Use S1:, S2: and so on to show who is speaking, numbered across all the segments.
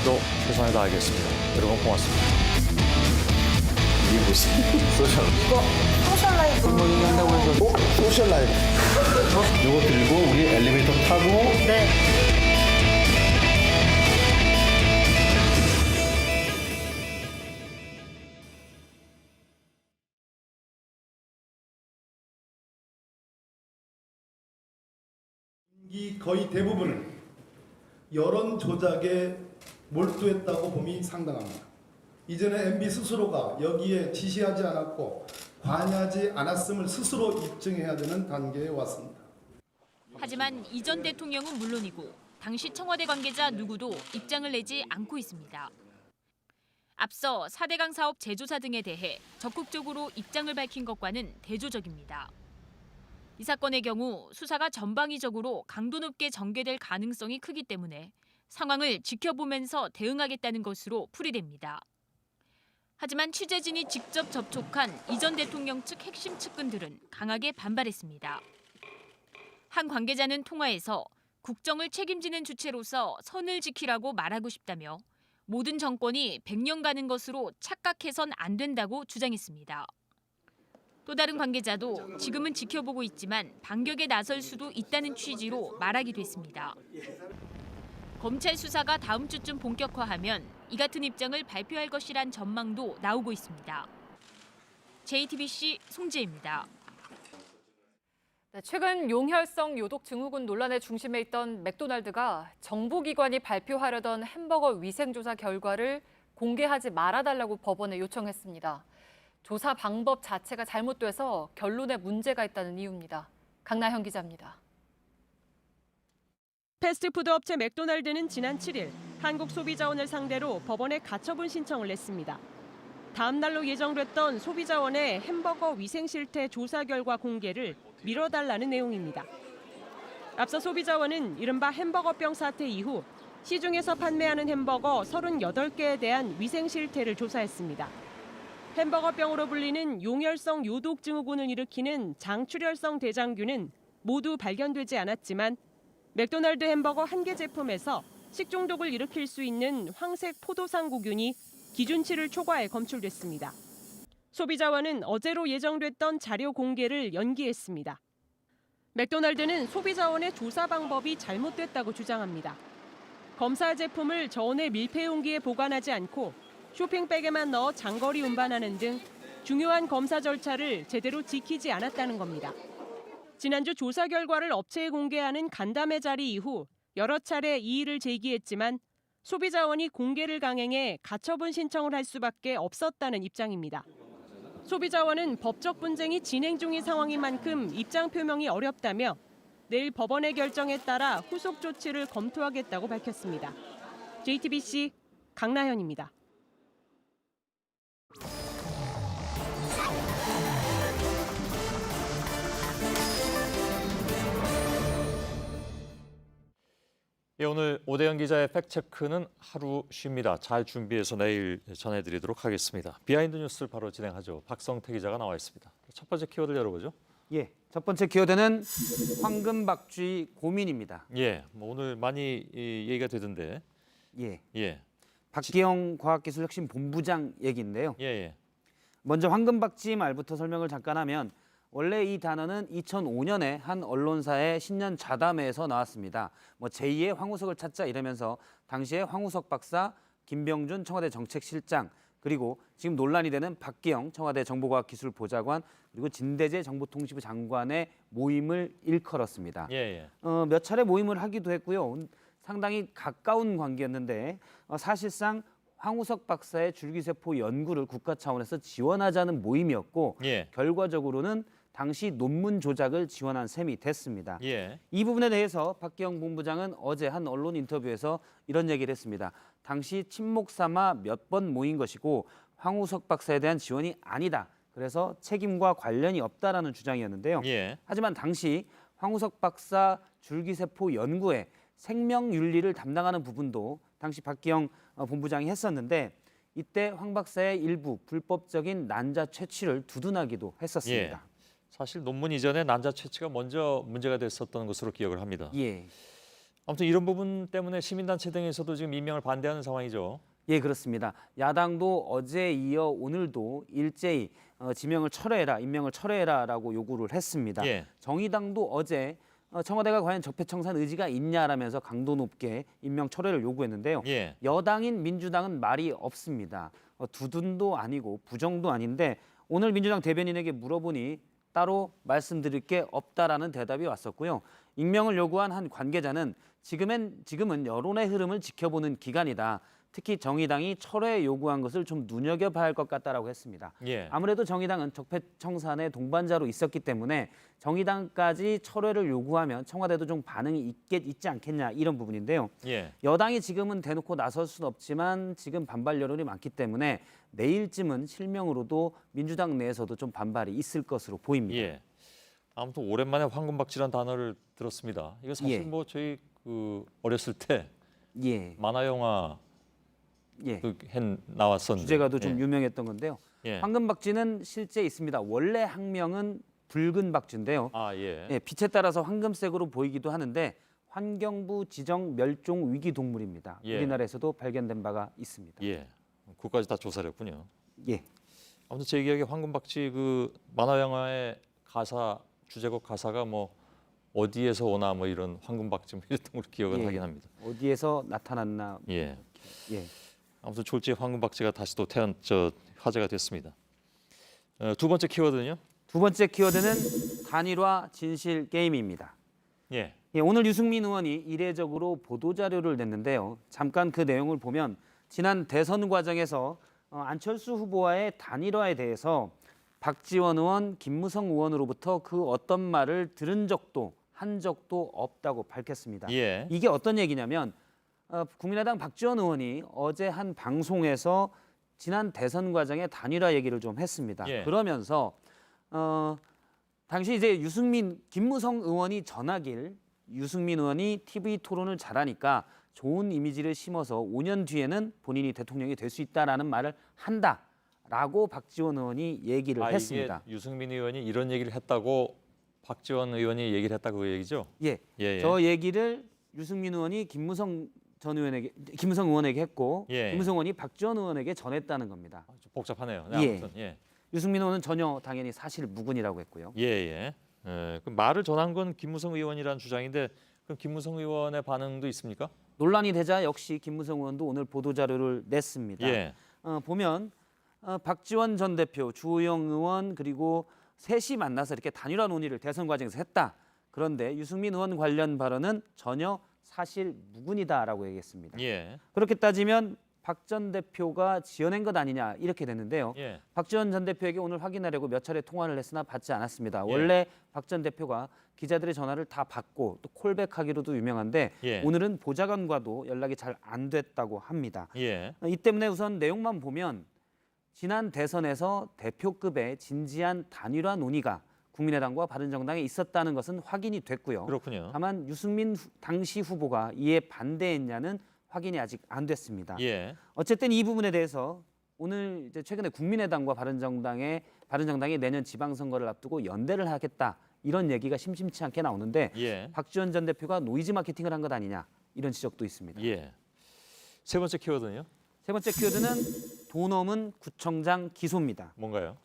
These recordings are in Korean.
S1: 오늘도 최선을 다하겠습니다. 여러분 고맙습니다.
S2: 이게 무슨 소셜?
S3: 이거 소셜 라이브.
S2: 뭐 얘기한다고 해서 소셜 라이브. 이거 들고 우리 엘리베이터 타고
S3: 네.
S4: 이 거의 대부분은 여론 조작에 몰두했다고 봄이 상당합니다. 이전에 MB 스스로가 여기에 지시하지 않았고 관여하지 않았음을 스스로 입증해야 되는 단계에 왔습니다.
S5: 하지만 이 전 대통령은 물론이고 당시 청와대 관계자 누구도 입장을 내지 않고 있습니다. 앞서 4대강 사업 재조사 등에 대해 적극적으로 입장을 밝힌 것과는 대조적입니다. 이 사건의 경우 수사가 전방위적으로 강도 높게 전개될 가능성이 크기 때문에 상황을 지켜보면서 대응하겠다는 것으로 풀이됩니다. 하지만 취재진이 직접 접촉한 이 전 대통령 측 핵심 측근들은 강하게 반발했습니다. 한 관계자는 통화에서 국정을 책임지는 주체로서 선을 지키라고 말하고 싶다며 모든 정권이 100년 가는 것으로 착각해선 안 된다고 주장했습니다. 또 다른 관계자도 지금은 지켜보고 있지만 반격에 나설 수도 있다는 취지로 말하기도 했습니다. 검찰 수사가 다음 주쯤 본격화하면 이 같은 입장을 발표할 것이란 전망도 나오고 있습니다. JTBC 송지혜입니다.
S6: 네, 최근 용혈성 요독 증후군 논란의 중심에 있던 맥도날드가 정부기관이 발표하려던 햄버거 위생조사 결과를 공개하지 말아달라고 법원에 요청했습니다. 조사 방법 자체가 잘못돼서 결론에 문제가 있다는 이유입니다. 강나현 기자입니다.
S7: 패스트푸드 업체 맥도날드는 지난 7일 한국소비자원을 상대로 법원에 가처분 신청을 냈습니다. 다음 날로 예정됐던 소비자원의 햄버거 위생 실태 조사 결과 공개를 미뤄달라는 내용입니다. 앞서 소비자원은 이른바 햄버거병 사태 이후 시중에서 판매하는 햄버거 38개에 대한 위생 실태를 조사했습니다. 햄버거병으로 불리는 용혈성 요독 증후군을 일으키는 장출혈성 대장균은 모두 발견되지 않았지만 맥도날드 햄버거 1개 제품에서 식중독을 일으킬 수 있는 황색 포도상구균이 기준치를 초과해 검출됐습니다. 소비자원은 어제로 예정됐던 자료 공개를 연기했습니다. 맥도날드는 소비자원의 조사 방법이 잘못됐다고 주장합니다. 검사 제품을 저온의 밀폐 용기에 보관하지 않고 쇼핑백에만 넣어 장거리 운반하는 등 중요한 검사 절차를 제대로 지키지 않았다는 겁니다. 지난주 조사 결과를 업체에 공개하는 간담회 자리 이후 여러 차례 이의를 제기했지만 소비자원이 공개를 강행해 가처분 신청을 할 수밖에 없었다는 입장입니다. 소비자원은 법적 분쟁이 진행 중인 상황인 만큼 입장 표명이 어렵다며 내일 법원의 결정에 따라 후속 조치를 검토하겠다고 밝혔습니다. JTBC 강나현입니다.
S1: 예, 오늘 오대영 기자의 팩트체크는 하루 쉽니다. 잘 준비해서 내일 전해드리도록 하겠습니다. 비하인드 뉴스를 바로 진행하죠. 박성태 기자가 나와 있습니다. 첫 번째 키워드를 열어보죠.
S8: 예, 첫 번째 키워드는 황금박쥐 고민입니다.
S1: 예, 뭐 오늘 많이 얘기가 되던데.
S8: 예. 박기영 과학기술혁신본부장 얘기인데요.
S1: 예.
S8: 먼저 황금박쥐 말부터 설명을 잠깐 하면 원래 이 단어는 2005년에 한 언론사의 신년 자담회에서 나왔습니다. 뭐 제2의 황우석을 찾자 이러면서 당시에 황우석 박사, 김병준 청와대 정책실장, 그리고 지금 논란이 되는 박기영 청와대 정보과학기술보좌관, 그리고 진대재 정보통신부 장관의 모임을 일컬었습니다. 몇 차례 모임을 하기도 했고요. 상당히 가까운 관계였는데 사실상 황우석 박사의 줄기세포 연구를 국가 차원에서 지원하자는 모임이었고 결과적으로는 당시 논문 조작을 지원한 셈이 됐습니다. 이 부분에 대해서 박기영 본부장은 어제 한 언론 인터뷰에서 이런 얘기를 했습니다. 당시 친목 삼아 몇 번 모인 것이고 황우석 박사에 대한 지원이 아니다. 그래서 책임과 관련이 없다라는 주장이었는데요. 하지만 당시 황우석 박사 줄기세포 연구에 생명윤리를 담당하는 부분도 당시 박기영 본부장이 했었는데 이때 황 박사의 일부 불법적인 난자 채취를 두둔하기도 했었습니다.
S1: 사실 논문 이전에 난자 채취가 먼저 문제가 됐었던 것으로 기억을 합니다. 아무튼 이런 부분 때문에 시민단체 등에서도 지금 임명을 반대하는 상황이죠.
S8: 예, 그렇습니다. 야당도 어제 이어 오늘도 일제히 지명을 철회해라, 임명을 철회해라라고 요구를 했습니다.
S1: 예.
S8: 정의당도 어제 청와대가 과연 적폐청산 의지가 있냐라면서 강도 높게 임명 철회를 요구했는데요.
S1: 예.
S8: 여당인 민주당은 말이 없습니다. 두둔도 아니고 부정도 아닌데 오늘 민주당 대변인에게 물어보니 따로 말씀드릴 게 없다라는 대답이 왔었고요. 임명을 요구한 한 관계자는 지금은 여론의 흐름을 지켜보는 기간이다. 특히 정의당이 철회 요구한 것을 좀 눈여겨봐야 할 것 같다라고 했습니다.
S1: 예.
S8: 아무래도 정의당은 적폐청산의 동반자로 있었기 때문에 정의당까지 철회를 요구하면 청와대도 좀 반응이 있지 않겠냐 이런 부분인데요.
S1: 예.
S8: 여당이 지금은 대놓고 나설 수는 없지만 지금 반발 여론이 많기 때문에 내일쯤은 실명으로도 민주당 내에서도 좀 반발이 있을 것으로 보입니다.
S1: 예. 아무튼 오랜만에 황금박쥐란 단어를 들었습니다. 이거 사실
S8: 예.
S1: 뭐 저희 어렸을 때
S8: 예,
S1: 만화 영화
S8: 예.
S1: 나왔었는데
S8: 주제가도 좀
S1: 예.
S8: 유명했던 건데요.
S1: 예.
S8: 황금박쥐는 실제 있습니다. 원래 학명은 붉은 박쥐인데요.
S1: 아 예.
S8: 예, 빛에 따라서 황금색으로 보이기도 하는데 환경부 지정 멸종 위기 동물입니다.
S1: 예.
S8: 우리나라에서도 발견된 바가 있습니다.
S1: 예. 그까지 다 조사를 했군요.
S8: 예.
S1: 아무튼 제 기억에 황금박쥐 그 만화 영화의 주제곡 가사가 뭐 어디에서 오나 뭐 이런 황금박쥐 뭐 이랬던 걸 기억을
S8: 예.
S1: 하긴 합니다.
S8: 어디에서 나타났나?
S1: 예.
S8: 예.
S1: 아무튼 졸지에 황금박쥐가 다시 또 화제가 됐습니다. 두 번째 키워드는요?
S8: 두 번째 키워드는 단일화 진실 게임입니다.
S1: 예.
S8: 예, 오늘 유승민 의원이 이례적으로 보도 자료를 냈는데요. 잠깐 그 내용을 보면 지난 대선 과정에서 안철수 후보와의 단일화에 대해서 박지원 의원, 김무성 의원으로부터 그 어떤 말을 들은 적도 한 적도 없다고 밝혔습니다.
S1: 예.
S8: 이게 어떤 얘기냐면 국민의당 박지원 의원이 어제 한 방송에서 지난 대선 과정의 단일화 얘기를 좀 했습니다.
S1: 예.
S8: 그러면서 당시 이제 김무성 의원이 전하길 유승민 의원이 TV 토론을 잘하니까 좋은 이미지를 심어서 5년 뒤에는 본인이 대통령이 될 수 있다라는 말을 한다라고 박지원 의원이 얘기를 했습니다.
S1: 이게 유승민 의원이 이런 얘기를 했다고 박지원 의원이 얘기를 했다 그 얘기죠?
S8: 예,
S1: 예.
S8: 저 얘기를 유승민 의원이 김무성 의원에게 했고
S1: 예.
S8: 김무성 의원이 박지원 의원에게 전했다는 겁니다.
S1: 좀 복잡하네요. 네,
S8: 예.
S1: 아무튼 예.
S8: 유승민 의원은 전혀 당연히 사실 무근이라고 했고요.
S1: 예. 그 말을 전한 건 김무성 의원이라는 주장인데 그럼 김무성 의원의 반응도 있습니까?
S8: 논란이 되자 역시 김무성 의원도 오늘 보도 자료를 냈습니다.
S1: 예.
S8: 보면 박지원 전 대표, 주호영 의원 그리고 셋이 만나서 이렇게 단일화 논의를 대선 과정에서 했다. 그런데 유승민 의원 관련 발언은 전혀 사실 무근이다라고 얘기했습니다.
S1: 예.
S8: 그렇게 따지면 박 전 대표가 지어낸 것 아니냐 이렇게 됐는데요.
S1: 예.
S8: 박지원 전 대표에게 오늘 확인하려고 몇 차례 통화를 했으나 받지 않았습니다.
S1: 예.
S8: 원래 박 전 대표가 기자들의 전화를 다 받고 또 콜백하기로도 유명한데
S1: 예.
S8: 오늘은 보좌관과도 연락이 잘 안 됐다고 합니다.
S1: 예.
S8: 이 때문에 우선 내용만 보면 지난 대선에서 대표급의 진지한 단일화 논의가 국민의당과 바른정당에 있었다는 것은 확인이 됐고요.
S1: 그렇군요.
S8: 다만 유승민 당시 후보가 이에 반대했냐는 확인이 아직 안 됐습니다.
S1: 예.
S8: 어쨌든 이 부분에 대해서 오늘 이제 최근에 국민의당과 바른정당이 내년 지방선거를 앞두고 연대를 하겠다 이런 얘기가 심심치 않게 나오는데
S1: 예.
S8: 박지원 전 대표가 노이즈 마케팅을 한 것 아니냐 이런 지적도 있습니다.
S1: 예. 세 번째 키워드는요?
S8: 세 번째 키워드는 도넘은 구청장 기소입니다.
S1: 뭔가요?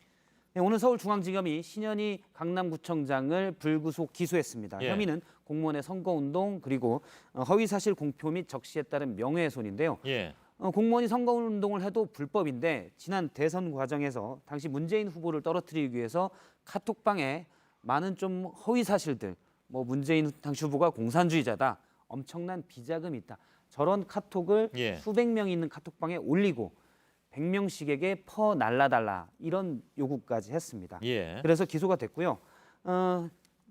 S8: 네, 오늘 서울중앙지검이 신현희 강남구청장을 불구속 기소했습니다.
S1: 예.
S8: 혐의는 공무원의 선거운동 그리고 허위사실 공표 및 적시에 따른 명예훼손인데요.
S1: 예.
S8: 공무원이 선거운동을 해도 불법인데 지난 대선 과정에서 당시 문재인 후보를 떨어뜨리기 위해서 카톡방에 많은 좀 허위사실들 뭐 문재인 당시 후보가 공산주의자다. 엄청난 비자금이 있다. 저런 카톡을
S1: 예.
S8: 수백 명이 있는 카톡방에 올리고 100명씩에게 퍼 날라달라 이런 요구까지 했습니다.
S1: 예.
S8: 그래서 기소가 됐고요.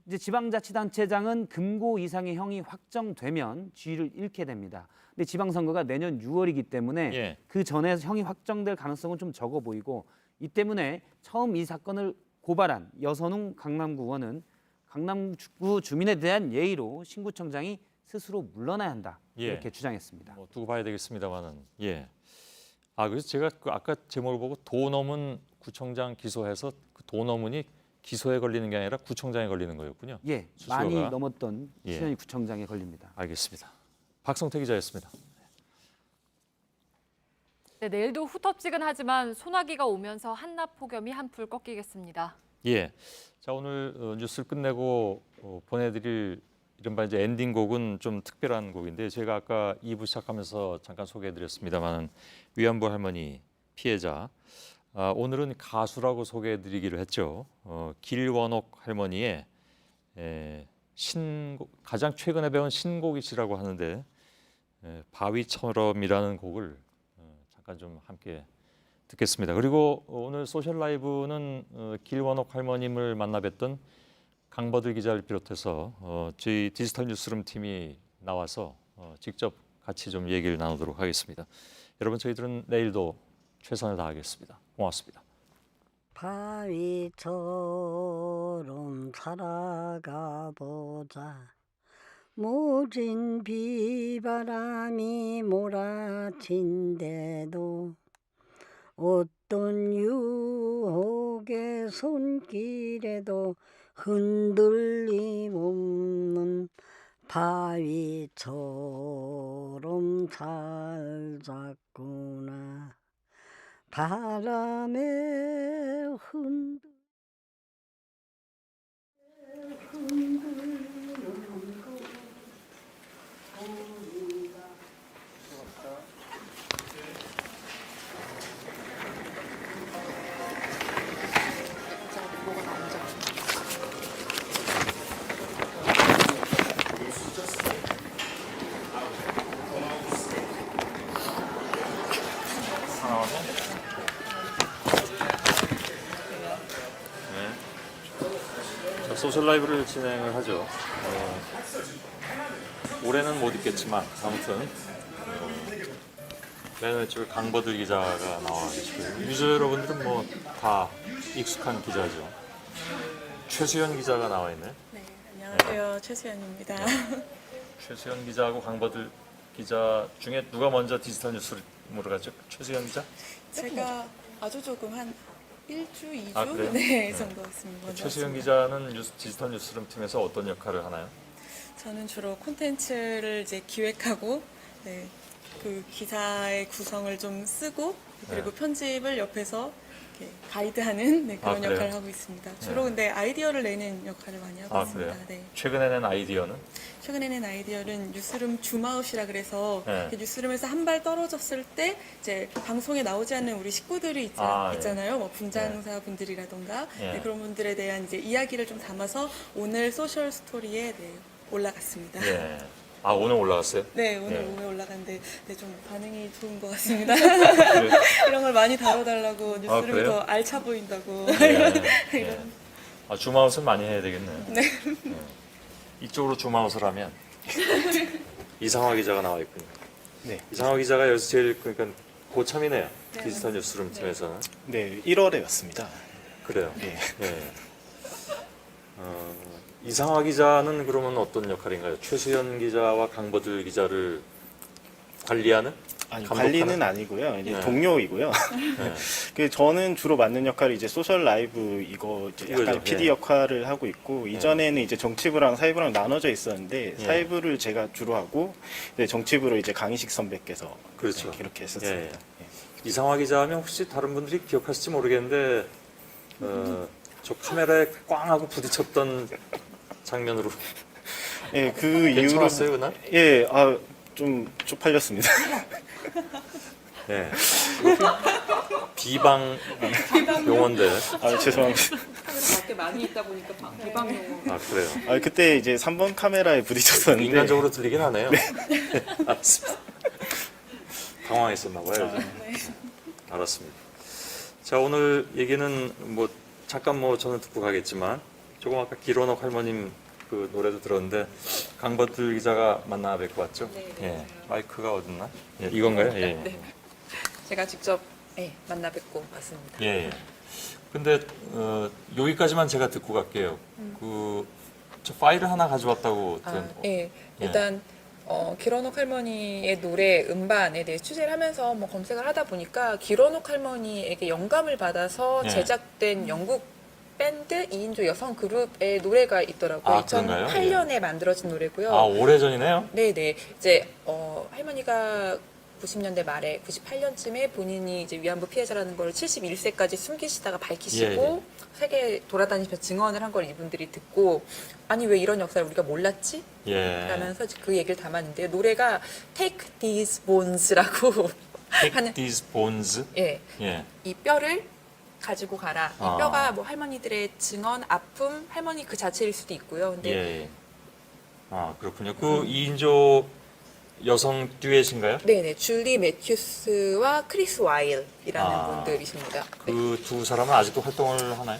S8: 이제 지방자치단체장은 금고 이상의 형이 확정되면 지위를 잃게 됩니다. 근데 지방선거가 내년 6월이기 때문에
S1: 예.
S8: 그 전에 형이 확정될 가능성은 좀 적어 보이고 이 때문에 처음 이 사건을 고발한 여선웅 강남구 의원은 강남구 주민에 대한 예의로 신구청장이 스스로 물러나야 한다
S1: 예.
S8: 이렇게 주장했습니다.
S1: 뭐 두고 봐야 되겠습니다만은. 예. 그래서 제가 아까 제목을 보고 도넘은 구청장 기소해서 그 도넘은이 기소에 걸리는 게 아니라 구청장에 걸리는 거였군요.
S8: 예,
S1: 수수료가.
S8: 많이 넘었던
S1: 예.
S8: 신현희 구청장에 걸립니다.
S1: 알겠습니다. 박성태 기자였습니다.
S6: 네, 내일도 후텁지근하지만 소나기가 오면서 한낮 폭염이 한풀 꺾이겠습니다.
S1: 예. 자, 오늘 뉴스를 끝내고 보내드릴 이른바 이제 엔딩곡은 좀 특별한 곡인데 제가 아까 2부 시작하면서 잠깐 소개해드렸습니다만 위안부 할머니 피해자 오늘은 가수라고 소개해드리기로 했죠. 길원옥 할머니의 신곡, 가장 최근에 배운 신곡이시라고 하는데 바위처럼이라는 곡을 잠깐 좀 함께 듣겠습니다. 그리고 오늘 소셜 라이브는 길원옥 할머님을 만나 뵀던 강버들 기자를 비롯해서 저희 디지털 뉴스룸 팀이 나와서 직접 같이 좀 얘기를 나누도록 하겠습니다. 여러분 저희들은 내일도 최선을 다하겠습니다. 고맙습니다.
S3: 바위처럼 살아가 보자. 모진 비바람이 몰아친데도 어떤 유혹의 손길에도 흔들림 없는 바위처럼 살자꾸나. 바람에 흔들리는
S1: 소셜 라이브를 진행을 하죠. 올해는 못 있겠지만 아무튼 맨 왼쪽에 강버들 기자가 나와 계시고요. 유저 여러분들은 뭐 다 익숙한 기자죠. 최수연 기자가 나와 있네.
S9: 네, 안녕하세요. 최수연입니다.
S1: 최수연 기자하고 강버들 기자 중에 누가 먼저 디지털 뉴스룸으로 갔죠? 최수연 기자?
S9: 제가 아주 조금 한 1주, 2주
S1: 아, 그래요?
S9: 네, 정도 왔습니다.
S1: 최수연 기자는 디지털 뉴스룸 팀에서 어떤 역할을 하나요?
S9: 저는 주로 콘텐츠를 이제 기획하고 네, 그 기사의 구성을 좀 쓰고 그리고 편집을 옆에서 이렇게 가이드하는 네, 그런
S1: 그래요?
S9: 역할을 하고 있습니다. 주로 근데 아이디어를 내는 역할을 많이 하고 있습니다.
S1: 그래요?
S9: 네.
S1: 최근에 낸 아이디어는?
S9: 최근에 낸 아이디어는 뉴스룸 줌아웃이라 그래서
S1: 네.
S9: 뉴스룸에서 한 발 떨어졌을 때 이제 방송에 나오지 않는 우리 식구들이 있잖아요. 뭐 분장사 분들이라던가
S1: 예.
S9: 네, 그런 분들에 대한 이제 이야기를 좀 담아서 오늘 소셜 스토리에 네, 올라갔습니다.
S1: 예. 아, 오늘 올라갔어요?
S9: 네, 오늘
S1: 예.
S9: 오후에 올라갔는데 네, 좀 반응이 좋은 것 같습니다.
S1: 그래요?
S9: 이런 걸 많이 다뤄달라고 뉴스룸이
S1: 그래요?
S9: 더 알차 보인다고.
S1: 예. 예. 아, 줌아웃은 많이 해야 되겠네요.
S9: 네.
S1: 이쪽으로 줌아웃을 하면 이상화 기자가 나와 있군요.
S2: 네.
S1: 이상화 기자가 여기서 제일 그러니까 고참이네요. 디지털 뉴스룸 팀에서는.
S2: 네, 1월에 왔습니다.
S1: 그래요.
S2: 예.
S1: 예. 이상화 기자는 그러면 어떤 역할인가요? 최수연 기자와 강버들 기자를 관리하는?
S2: 아니,
S1: 감독하는?
S2: 관리는 아니고요. 이제
S1: 네.
S2: 동료이고요.
S1: 네.
S2: 그 저는 주로 맡는 역할이 이제 소셜 라이브 이거 이제 약간
S1: 이거죠.
S2: PD
S1: 예.
S2: 역할을 하고 있고 이전에는 이제 정치부랑 사회부랑 나눠져 있었는데
S1: 예.
S2: 사회부를 제가 주로 하고 네, 정치부로 이제 강희식 선배께서
S1: 그렇죠.
S2: 네, 이렇게 했었습니다.
S1: 예. 이상화 기자하면 혹시 다른 분들이 기억하실지 모르겠는데 저 카메라에 꽝 하고 부딪혔던 장면으로
S2: 예, 그 이후로
S1: 괜찮았어요 그날?
S2: 예, 좀 쪽팔렸습니다.
S1: 예. 비방 용어인데.
S2: 죄송합니다.
S10: 밖에 많이 있다 보니까 비방용.
S1: 아, 그래요.
S2: 그때 이제 3번 카메라에 부딪혔었는데
S1: 인간적으로 들리긴 하네요. 알았습니다. 당황했었나 봐요. 알았습니다. 자, 오늘 얘기는 뭐 잠깐 저는 듣고 가겠지만 조금 아까 길원옥 할머님 그 노래도 들었는데 강버들 기자가 만나 뵙고 왔죠?
S10: 네.
S1: 예. 마이크가 어딨나? 예, 이건가요? 예.
S10: 네. 제가 직접 만나 뵙고 왔습니다.
S1: 예. 근데 여기까지만 제가 듣고 갈게요. 저 파일을 하나 가져왔다고.
S10: 일단 길원옥 할머니의 노래 음반에 대해 취재를 하면서 검색을 하다 보니까 길원옥 할머니에게 영감을 받아서
S1: 예.
S10: 제작된 영국 밴드 2인조 여성 그룹의 노래가 있더라고요.
S1: 아, 그런가요?
S10: 2008년에 만들어진 노래고요.
S1: 아, 오래전이네요.
S10: 네네. 이제 할머니가 90년대 말에 98년쯤에 본인이 이제 위안부 피해자라는 걸 71세까지 숨기시다가 밝히시고 세계 돌아다니면서 증언을 한 걸 이분들이 듣고 아니 왜 이런 역사를 우리가 몰랐지?
S1: 예.
S10: 라면서 그 얘기를 담았는데요. 노래가 Take These Bones라고
S1: Take
S10: 하는
S1: these bones.
S10: 예.
S1: 예.
S10: 이 뼈를 가지고 가라. 이
S1: 아.
S10: 뼈가 뭐 할머니들의 증언, 아픔, 할머니 그 자체일 수도 있고요. 근데
S1: 예. 아, 그렇군요. 그 2인조 여성 듀엣인가요?
S10: 네네. 줄리 매튜스와 크리스 와일이라는
S1: 아.
S10: 분들이십니다. 네.
S1: 그 두 사람은 아직도 활동을 하나요?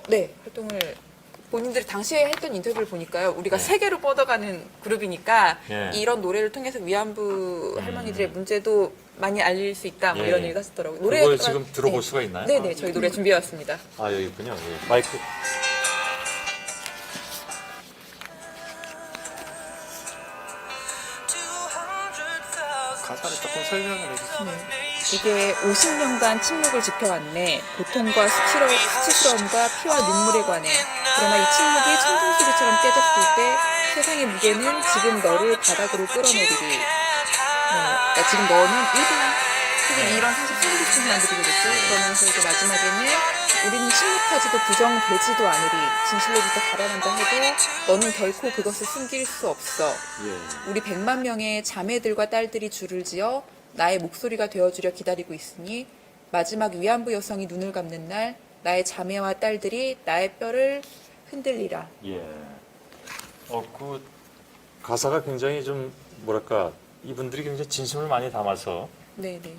S10: 네. 활동을 본인들이 당시에 했던 인터뷰를 보니까요. 우리가 세계로 뻗어가는 그룹이니까
S1: 예.
S10: 이런 노래를 통해서 위안부 할머니들의 문제도 많이 알릴 수 있다. 뭐
S1: 예.
S10: 이런 얘기가 하시더라고요.
S1: 그걸 지금 들어볼
S10: 네.
S1: 수가 있나요?
S10: 네네. 저희 노래 준비해왔습니다.
S1: 아, 여기 있군요. 예. 마이크.
S2: 가사를 조금 설명을 해주세요.
S10: 이게 50년간 침묵을 지켜왔네. 고통과 수치스러움과 피와 눈물에 관해. 그러나 이 침묵이 천둥소리처럼 깨졌을 때 세상의 무게는 지금 너를 바닥으로 끌어내리리. 그러니까 지금 너는 사실 이런 사실 숨기고 싶은 사람들이겠죠. 그러면서 이제 마지막에는 우리는 침묵하지도 부정되지도 않으리. 진실로부터 달아난다 해도 너는 결코 그것을 숨길 수 없어. 우리 100만 명의 자매들과 딸들이 줄을 지어 나의 목소리가 되어주려 기다리고 있으니 마지막 위안부 여성이 눈을 감는 날 나의 자매와 딸들이 나의 뼈를 흔들리라.
S1: 예. 그 가사가 굉장히 좀 뭐랄까 이분들이 굉장히 진심을 많이 담아서
S10: 네네.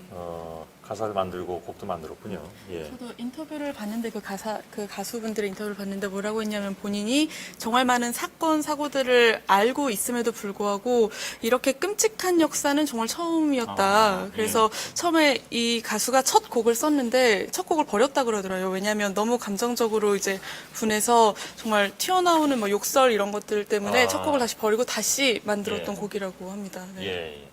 S1: 가사를 만들고 곡도 만들었군요. 예.
S9: 저도 인터뷰를 봤는데 그 가수분들의 인터뷰를 봤는데 뭐라고 했냐면 본인이 정말 많은 사건 사고들을 알고 있음에도 불구하고 이렇게 끔찍한 역사는 정말 처음이었다. 그래서 처음에 이 가수가 첫 곡을 썼는데 첫 곡을 버렸다 그러더라고요. 왜냐하면 너무 감정적으로 이제 분해서 정말 튀어나오는 뭐 욕설 이런 것들 때문에 첫 곡을 다시 버리고 다시 만들었던 곡이라고 합니다. 네.
S1: 예.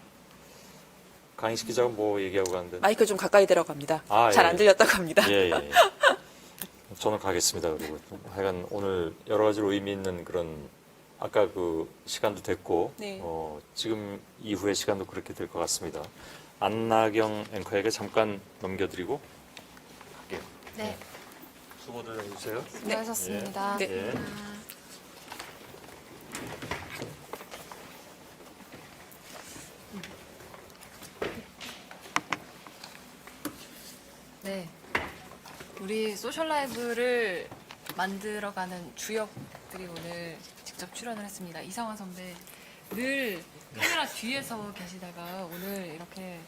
S1: 강인식 기자가 뭐 얘기하고 가는데.
S10: 마이크 좀 가까이 데려갑니다.
S1: 아,
S10: 잘
S1: 예.
S10: 안 들렸다고 합니다.
S1: 예. 저는 가겠습니다. 그리고 하여간 오늘 여러 가지로 의미 있는 그런 아까 그 시간도 됐고
S10: 네.
S1: 지금 이후의 시간도 그렇게 될 것 같습니다. 안나경 앵커에게 잠깐 넘겨드리고 갈게요.
S6: 네.
S1: 수고들 해주세요.
S6: 수고하셨습니다.
S10: 네.
S1: 예.
S6: 네. 우리 소셜 라이브를 만들어가는 주역들이 오늘 직접 출연을 했습니다. 이상화 선배 늘 카메라 뒤에서 계시다가 오늘 이렇게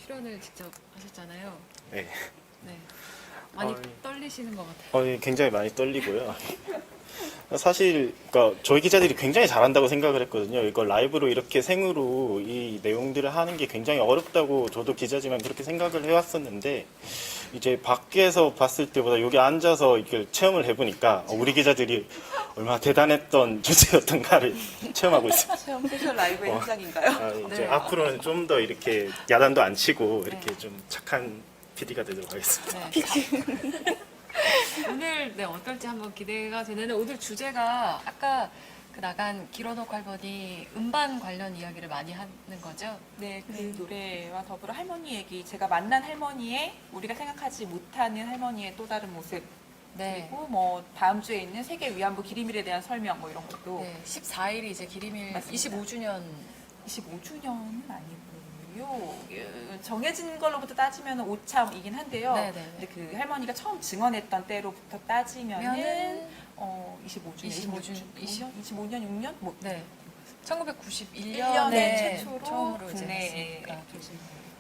S6: 출연을 직접 하셨잖아요.
S2: 네.
S6: 네. 많이 떨리시는 것 같아요.
S2: 예, 굉장히 많이 떨리고요. 사실 그러니까 저희 기자들이 굉장히 잘한다고 생각을 했거든요. 이걸 라이브로 이렇게 생으로 이 내용들을 하는 게 굉장히 어렵다고 저도 기자지만 그렇게 생각을 해왔었는데 이제 밖에서 봤을 때보다 여기 앉아서 이걸 체험을 해보니까 우리 기자들이 얼마나 대단했던 주제였던가를 체험하고 있습니다.
S10: 체험 소셜 라이브 현장인가요?
S2: 이제 앞으로는 좀 더 이렇게 야단도 안 치고 이렇게 좀 착한 PD가 되도록 하겠습니다.
S6: 네. 오늘 어떨지 한번 기대가 되는데 오늘 주제가 아까 그 나간 길원옥 할머니 음반 관련 이야기를 많이 하는 거죠?
S10: 네, 그 노래와 더불어 할머니 얘기, 제가 만난 할머니의 우리가 생각하지 못하는 할머니의 또 다른 모습,
S6: 네.
S10: 그리고 뭐 다음 주에 있는 세계 위안부 기림일에 대한 설명 뭐 이런 것도.
S6: 네, 14일이 이제 기림일
S10: 맞습니다.
S6: 25주년.
S10: 25주년은 아니고요. 정해진 걸로부터 따지면 오참이긴 한데요.
S6: 네네.
S10: 근데 그 할머니가 처음 증언했던 때로부터 따지면은 25년, 25년, 6년? 뭐
S6: 네. 1991년에
S10: 1년에 최초로
S6: 처음으로 이제
S10: 국내에
S6: 했으니까.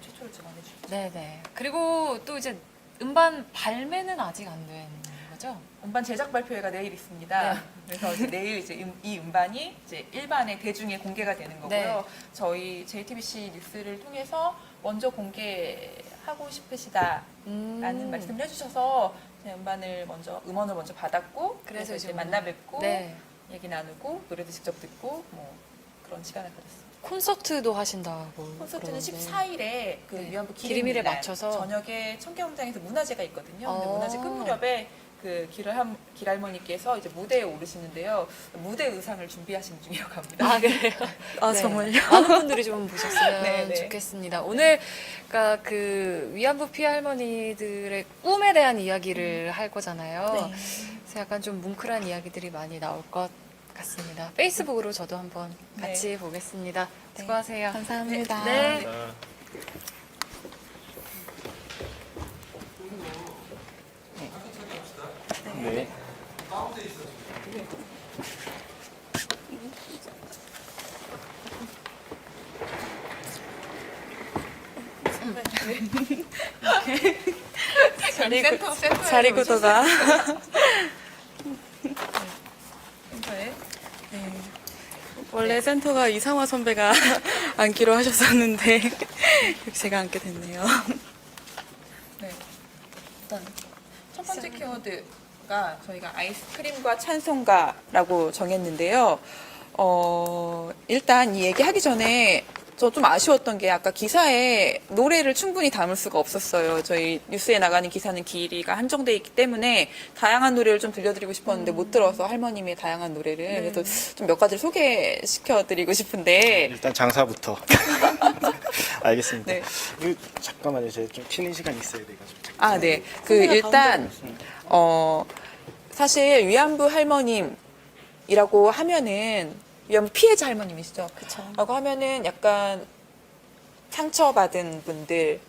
S10: 최초로 증언해 주셨죠.
S6: 네네. 그리고 또 이제 음반 발매는 아직 안 된 거죠?
S10: 음반 제작 발표회가 내일 있습니다.
S6: 네.
S10: 그래서 이제 내일 이제 이 음반이 이제 일반의 대중에 공개가 되는 거고요.
S6: 네.
S10: 저희 JTBC 뉴스를 통해서 먼저 공개하고 싶으시다라는 말씀을 해주셔서 음반을 음원을 먼저 받았고 그래서 이제 만나 뵙고
S6: 네.
S10: 얘기 나누고 노래도 직접 듣고 뭐 그런 시간을 가졌습니다.
S6: 콘서트도 하신다고.
S10: 콘서트는
S6: 그러는데.
S10: 14일에 그
S6: 네.
S10: 위안부
S6: 기림일에
S10: 날
S6: 맞춰서
S10: 저녁에 청계홍장에서 문화제가 있거든요. 근데
S6: 어.
S10: 문화제 끝 무렵에 그 길할머니께서 이제 무대에 오르시는데요. 무대 의상을 준비하신 중이라고 합니다.
S9: 아, 그래요? 아,
S10: 네.
S9: 정말요?
S6: 많은 분들이 좀 보셨으면
S10: 네, 네.
S6: 좋겠습니다. 오늘 그러니까 그 위안부 피해 할머니들의 꿈에 대한 이야기를 할 거잖아요.
S9: 네.
S6: 그래서 약간 좀 뭉클한 이야기들이 많이 나올 것 같습니다. 페이스북으로 저도 한번 같이 보겠습니다. 수고하세요.
S9: 감사합니다.
S6: 네.
S2: 네.
S9: 자리 구도가. 네. 원래 센터가 이상화 선배가 앉기로 하셨었는데 제가 앉게 됐네요.
S10: 네. 일단 첫 번째 키워드가 저희가 아이스크림과 찬송가라고 정했는데요. 일단 이 얘기하기 전에 저 좀 아쉬웠던 게 아까 기사에 노래를 충분히 담을 수가 없었어요. 저희 뉴스에 나가는 기사는 길이가 한정돼 있기 때문에 다양한 노래를 좀 들려드리고 싶었는데 못 들어서 할머님의 다양한 노래를 그래서 좀 몇 가지를 소개시켜드리고 싶은데
S2: 일단 장사부터. 알겠습니다.
S10: 네.
S2: 이거 잠깐만요. 제가 좀 쉬는 시간 있어야 돼가지고.
S10: 아, 네. 그 일단 사실 위안부 할머님이라고 하면은 위안부 피해자 할머님이시죠.
S9: 그쵸.
S10: 라고 하면은 약간 상처받은 분들,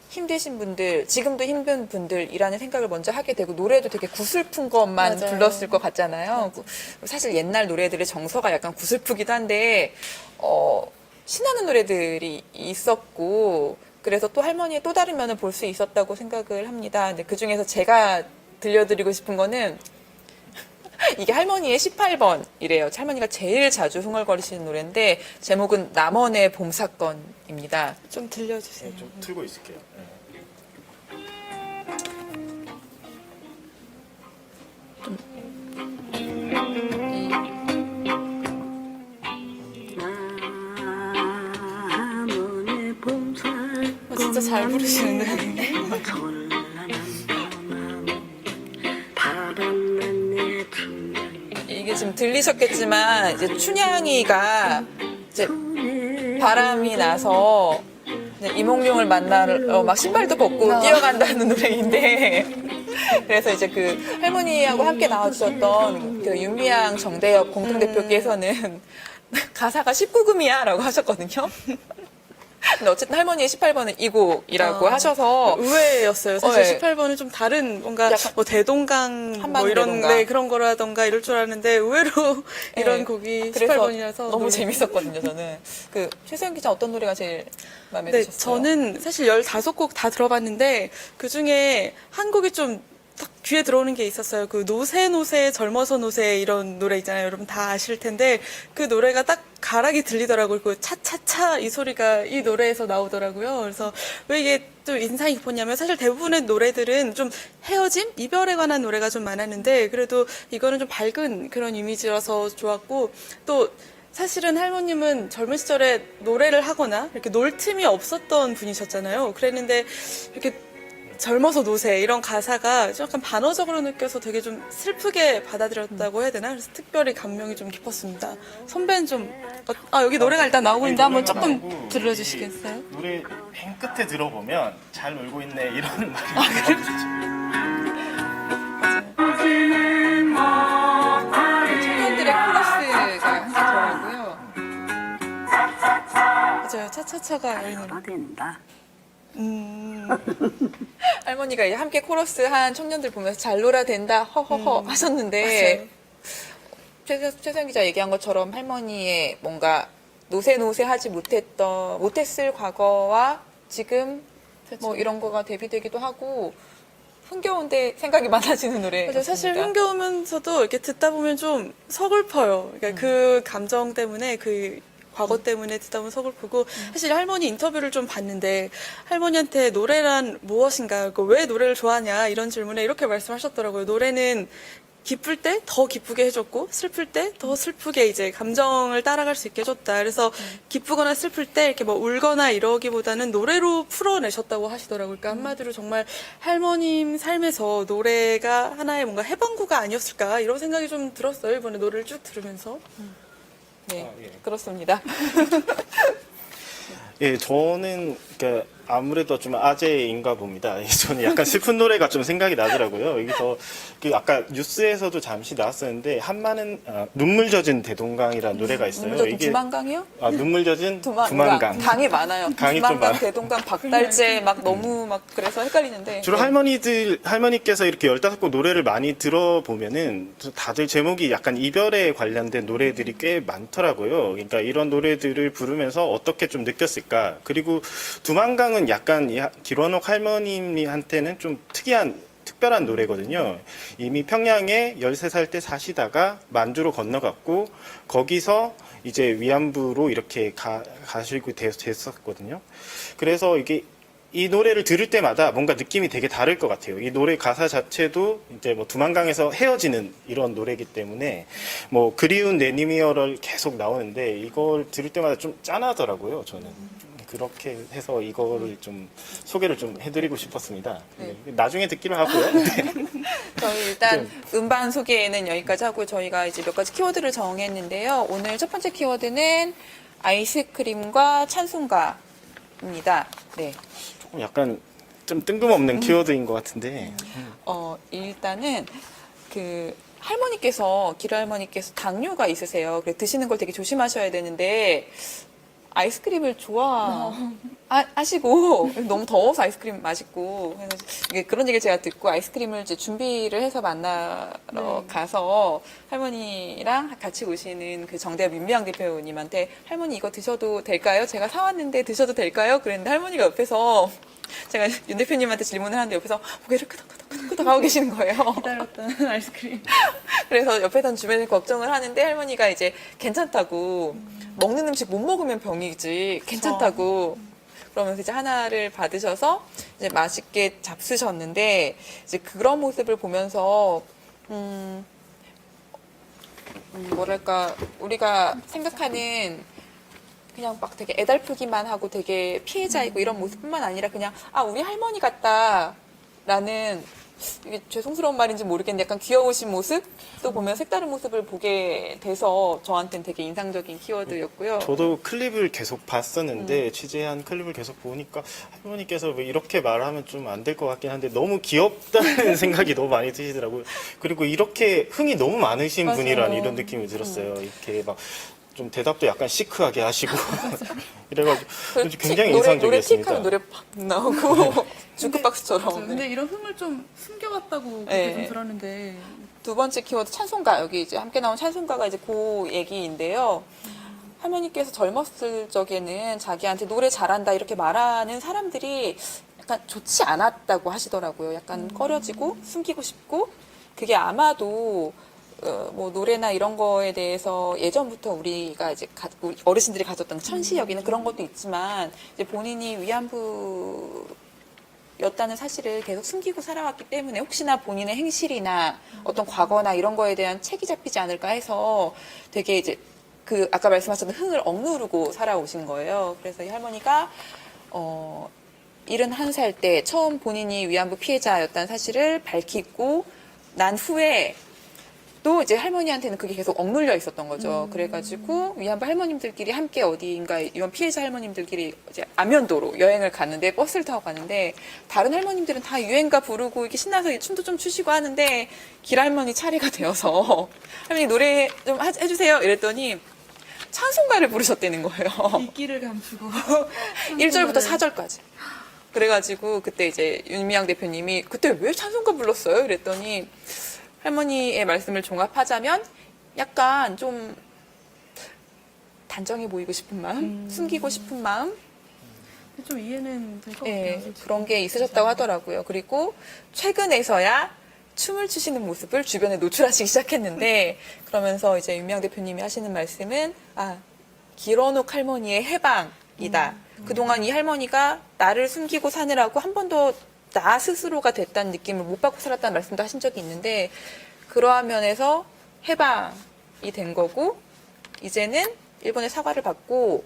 S10: 힘드신 분들, 지금도 힘든 분들이라는 생각을 먼저 하게 되고 노래도 되게 구슬픈 것만
S9: 맞아요.
S10: 불렀을 것 같잖아요. 사실 옛날 노래들의 정서가 약간 구슬프기도 한데 신나는 노래들이 있었고 그래서 또 할머니의 또 다른 면을 볼 수 있었다고 생각을 합니다. 근데 그 중에서 제가 들려드리고 싶은 거는 이게 할머니의 18번이래요. 할머니가 제일 자주 흥얼거리시는 노래인데 제목은 남원의 봄사건입니다.
S9: 좀 들려주세요.
S2: 좀 틀고 있을게요.
S3: 남원의 봄살
S9: 진짜 잘 부르시는데.
S10: 이게 지금 들리셨겠지만 이제 춘향이가 이제 바람이 나서 이몽룡을 만나러 막 신발도 벗고 뛰어간다는 노래인데 그래서 이제 그 할머니하고 함께 나와주셨던 그 윤미향 정대엽 공동대표께서는 가사가 19금이야라고 하셨거든요. 근데 어쨌든 할머니의 18번은 이 곡이라고 하셔서
S9: 의외였어요. 사실
S10: 네.
S9: 18번은 좀 다른 뭔가
S10: 약간
S9: 뭐 대동강
S10: 한반도
S9: 뭐 이런
S10: 대동강.
S9: 네, 그런 거라던가 이럴 줄 알았는데 의외로 이런 곡이
S10: 그래서
S9: 18번이라서
S10: 너무 재밌었거든요. 저는 그 최소영 기자 어떤 노래가 제일 마음에
S9: 네,
S10: 드셨어요?
S9: 저는 사실 15곡 다 들어봤는데 그 중에 한 곡이 좀 딱 귀에 들어오는 게 있었어요. 그 노새 젊어서 노새 이런 노래 있잖아요. 여러분 다 아실 텐데 그 노래가 딱 가락이 들리더라고요. 그 차차차 이 소리가 이 노래에서 나오더라고요. 그래서 왜 이게 또 인상이 깊었냐면 사실 대부분의 노래들은 좀 헤어짐, 이별에 관한 노래가 좀 많았는데 그래도 이거는 좀 밝은 그런 이미지라서 좋았고 또 사실은 할머님은 젊은 시절에 노래를 하거나 이렇게 놀 틈이 없었던 분이셨잖아요. 그랬는데 이렇게 젊어서 노새 이런 가사가 약간 반어적으로 느껴서 되게 좀 슬프게 받아들였다고 해야 되나? 그래서 특별히 감명이 좀 깊었습니다. 선배는 좀 여기 노래가 일단 나오고 있는데 한번 조금 들려주시겠어요?
S2: 노래 맨 끝에 들어보면 잘 놀고 있네 이런 말이
S10: 청년들의 코러스가 들어가고요.
S9: 맞아요. 차차차가 이 노래.
S3: 된다.
S10: 할머니가 이제 함께 코러스 한 청년들 보면서 잘 놀아 된다 허허허 하셨는데 최소영 기자 얘기한 것처럼 할머니의 뭔가 노새 하지 못했을 과거와 지금 뭐 이런 거가 대비되기도 하고 흥겨운데 생각이 많아지는 노래.
S9: 맞아요. 사실 흥겨우면서도 이렇게 듣다 보면 좀 서글퍼요. 그러니까 그 감정 때문에 그 과거 때문에 듣다 보면 서글프고 사실 할머니 인터뷰를 좀 봤는데 할머니한테 노래란 무엇인가, 왜 노래를 좋아하냐 이런 질문에 이렇게 말씀하셨더라고요. 노래는 기쁠 때 더 기쁘게 해줬고 슬플 때 더 슬프게 이제 감정을 따라갈 수 있게 해줬다. 그래서 기쁘거나 슬플 때 이렇게 뭐 울거나 이러기보다는 노래로 풀어내셨다고 하시더라고요. 그러니까 한마디로 정말 할머님 삶에서 노래가 하나의 뭔가 해방구가 아니었을까 이런 생각이 좀 들었어요. 이번에 노래를 쭉 들으면서. 네,
S2: 예.
S9: 그렇습니다.
S2: 예, 저는 그러니까 아무래도 좀 아재인가 봅니다. 저는 약간 슬픈 노래가 좀 생각이 나더라고요. 여기서 그 아까 뉴스에서도 잠시 나왔었는데 한마는 눈물 젖은 대동강이라는 노래가 있어요.
S9: 눈물 젖은 두만강이요?
S2: 눈물 젖은
S9: 두만강.
S2: 두만강.
S9: 강이 많아요.
S2: 강이 좀
S9: 두만강,
S2: 많아요.
S9: 대동강, 박달재 막 너무 막 그래서 헷갈리는데.
S2: 주로
S9: 네.
S2: 할머니께서 이렇게 15곡 노래를 많이 들어보면은 다들 제목이 약간 이별에 관련된 노래들이 꽤 많더라고요. 그러니까 이런 노래들을 부르면서 어떻게 좀 느꼈을까. 그리고 두만강은 약간 길원옥 할머님한테는 좀 특별한 노래거든요. 이미 평양에 13살 때 사시다가 만주로 건너갔고 거기서 이제 위안부로 이렇게 가시고 됐었거든요. 그래서 이게 이 노래를 들을 때마다 뭔가 느낌이 되게 다를 것 같아요. 이 노래 가사 자체도 이제 뭐 두만강에서 헤어지는 이런 노래이기 때문에 뭐 그리운 내니미어를 계속 나오는데 이걸 들을 때마다 좀 짠하더라고요, 저는. 그렇게 해서 이거를 좀 소개를 좀 해드리고 싶었습니다.
S9: 네.
S2: 나중에 듣기로 하고요. 네.
S9: 저희 일단 음반 소개는 여기까지 하고 저희가 이제 몇 가지 키워드를 정했는데요. 오늘 첫 번째 키워드는 아이스크림과 찬송가입니다. 네.
S2: 조금 약간 좀 뜬금없는 키워드인 것 같은데.
S9: 일단은 그 할머니께서 길할머니께서 당뇨가 있으세요. 그래서 드시는 걸 되게 조심하셔야 되는데 아이스크림을 좋아하시고 너무 더워서 아이스크림 맛있고 이게 그런 얘기를 제가 듣고 아이스크림을 이제 준비를 해서 만나러 가서 할머니랑 같이 오시는 그 정대협 윤미향 대표님한테 할머니 이거 드셔도 될까요? 제가 사왔는데 드셔도 될까요? 그랬는데 할머니가 옆에서 제가 윤 대표님한테 질문을 하는데 옆에서 고개를 끄덕끄덕 하고 계시는 거예요.
S10: 기다렸던 아이스크림.
S9: 그래서 옆에선 주변에 걱정을 하는데 할머니가 이제 괜찮다고 먹는 음식 못 먹으면 병이지 괜찮다고 그러면서 이제 하나를 받으셔서 이제 맛있게 잡수셨는데 이제 그런 모습을 보면서 뭐랄까 우리가 생각하는 그냥 막 되게 애달프기만 하고 되게 피해자이고 이런 모습뿐만 아니라 그냥 우리 할머니 같다라는 이게 죄송스러운 말인지 모르겠는데 약간 귀여우신 모습 또 보면 색다른 모습을 보게 돼서 저한테는 되게 인상적인 키워드였고요.
S2: 저도 클립을 계속 봤었는데 취재한 클립을 계속 보니까 할머니께서 왜 이렇게 말하면 좀 안 될 것 같긴 한데 너무 귀엽다는 생각이 너무 많이 드시더라고요. 그리고 이렇게 흥이 너무 많으신
S9: 맞아요.
S2: 분이라는 이런 느낌이 들었어요. 이렇게 막 좀 대답도 약간 시크하게 하시고 이래가지고 굉장히
S9: 노래
S2: 인상적이었습니다.
S9: 틱하면 노래 팍 나오고 주크박스처럼.
S10: 근데 이런 흥을 좀 숨겨왔다고
S9: 네.
S10: 그렇게 좀 들었는데.
S9: 두 번째 키워드 찬송가 여기 이제 함께 나온 찬송가가 이제 그 얘기인데요. 할머니께서 젊었을 적에는 자기한테 노래 잘한다 이렇게 말하는 사람들이 약간 좋지 않았다고 하시더라고요. 약간 꺼려지고 숨기고 싶고 그게 아마도 뭐 노래나 이런 거에 대해서 예전부터 우리가 이제 우리 어르신들이 가졌던 천시여기는 그런 것도 있지만 이제 본인이 위안부였다는 사실을 계속 숨기고 살아왔기 때문에 혹시나 본인의 행실이나 어떤 과거나 이런 거에 대한 책이 잡히지 않을까 해서 되게 이제 그 아까 말씀하셨던 흥을 억누르고 살아오신 거예요. 그래서 이 할머니가 71살 때 처음 본인이 위안부 피해자였다는 사실을 밝히고 난 후에 또 이제 할머니한테는 그게 계속 억눌려 있었던 거죠. 그래가지고 위안부 할머님들끼리 함께 어디인가 이런 피해자 할머님들끼리 이제 안면도로 여행을 갔는데 버스를 타고 가는데 다른 할머님들은 다 유행가 부르고 이렇게 신나서 춤도 좀 추시고 하는데 길할머니 차례가 되어서 할머니 노래 좀 해주세요 이랬더니 찬송가를 부르셨다는 거예요.
S10: 이끼를 감추고.
S9: 1절부터 4절까지. 그래가지고 그때 이제 윤미향 대표님이 그때 왜 찬송가 불렀어요? 이랬더니 할머니의 말씀을 종합하자면 약간 좀 단정해 보이고 싶은 마음, 숨기고 싶은 마음,
S10: 좀 이해는 될 것
S9: 예,
S10: 같아요.
S9: 그런 게 있으셨다고 하더라고요. 그리고 최근에서야 춤을 추시는 모습을 주변에 노출하시기 시작했는데 그러면서 이제 윤미향 대표님이 하시는 말씀은 길어놓 할머니의 해방이다. 그동안 이 할머니가 나를 숨기고 사느라고 한 번도 나 스스로가 됐다는 느낌을 못 받고 살았다는 말씀도 하신 적이 있는데
S10: 그러한 면에서 해방이 된 거고 이제는 일본의 사과를 받고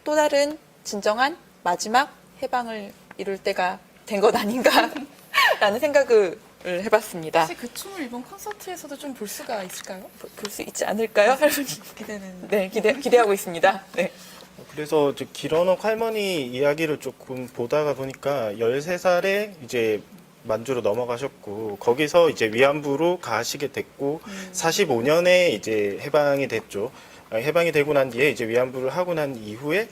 S10: 또 다른 진정한 마지막 해방을 이룰 때가 된 것 아닌가라는 생각을 해봤습니다.
S9: 혹시 그 춤을 이번 콘서트에서도 좀 볼 수가 있을까요?
S10: 볼 수 있지 않을까요?
S9: 기대되는.
S10: 네, 기대하고 있습니다. 네.
S2: 그래서 길원옥 할머니 이야기를 조금 보다가 보니까 13살에 이제 만주로 넘어가셨고 거기서 이제 위안부로 가시게 됐고 45년에 이제 해방이 됐죠. 해방이 되고 난 뒤에 이제 위안부를 하고 난 이후에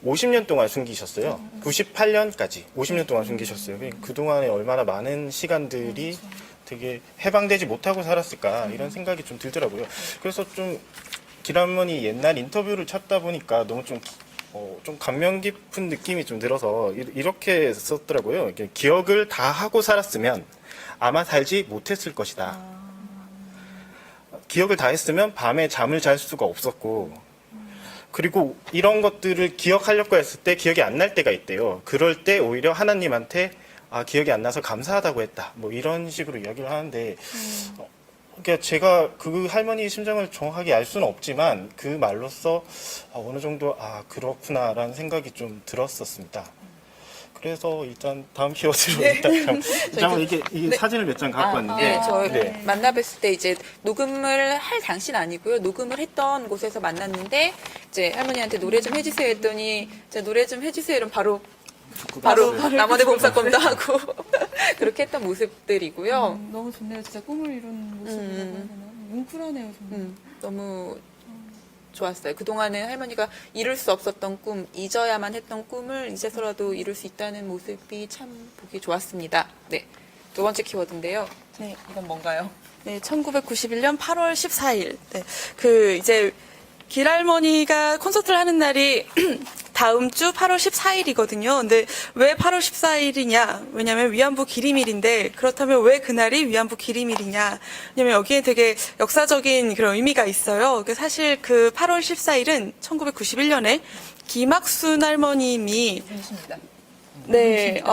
S2: 50년 동안 숨기셨어요. 98년까지 50년 동안 숨기셨어요. 그동안에 얼마나 많은 시간들이 되게 해방되지 못하고 살았을까 이런 생각이 좀 들더라고요. 그래서 좀 길할머니 옛날 인터뷰를 찾다 보니까 너무 좀 감명 깊은 느낌이 좀 들어서 이렇게 썼더라고요. 기억을 다 하고 살았으면 아마 살지 못했을 것이다. 기억을 다 했으면 밤에 잠을 잘 수가 없었고 그리고 이런 것들을 기억하려고 했을 때 기억이 안 날 때가 있대요. 그럴 때 오히려 하나님한테 기억이 안 나서 감사하다고 했다. 뭐 이런 식으로 이야기를 하는데 그러니까 제가 그 할머니의 심정을 정확하게 알 수는 없지만 그 말로써 어느 정도 그렇구나라는 생각이 좀 들었었습니다. 그래서 일단 다음 키워드로 일단 이게 사진을 몇 장 갖고 왔는데
S10: 저 만나뵀을 때 이제 녹음을 할 당시는 아니고요. 녹음을 했던 곳에서 만났는데 이제 할머니한테 노래 좀 해주세요 했더니 이제 노래 좀 해주세요 이러면 바로 남원의 봄사건도 하고 그렇게 했던 모습들이고요.
S9: 너무 좋네요. 진짜 꿈을 이룬 모습이라고 해야 되나? 뭉클하네요, 정말.
S10: 너무 좋았어요. 그동안은 할머니가 이룰 수 없었던 꿈, 잊어야만 했던 꿈을 이제서라도 이룰 수 있다는 모습이 참 보기 좋았습니다. 네, 두 번째 키워드인데요.
S9: 네.
S10: 이건 뭔가요?
S9: 네, 1991년 8월 14일. 네, 이제 길할머니가 콘서트를 하는 날이 다음 주 8월 14일이거든요. 근데 왜 8월 14일이냐? 왜냐면 위안부 기림일인데 그렇다면 왜 그날이 위안부 기림일이냐? 왜냐면 여기에 되게 역사적인 그런 의미가 있어요. 사실 그 8월 14일은 1991년에 김학순 할머님이 네,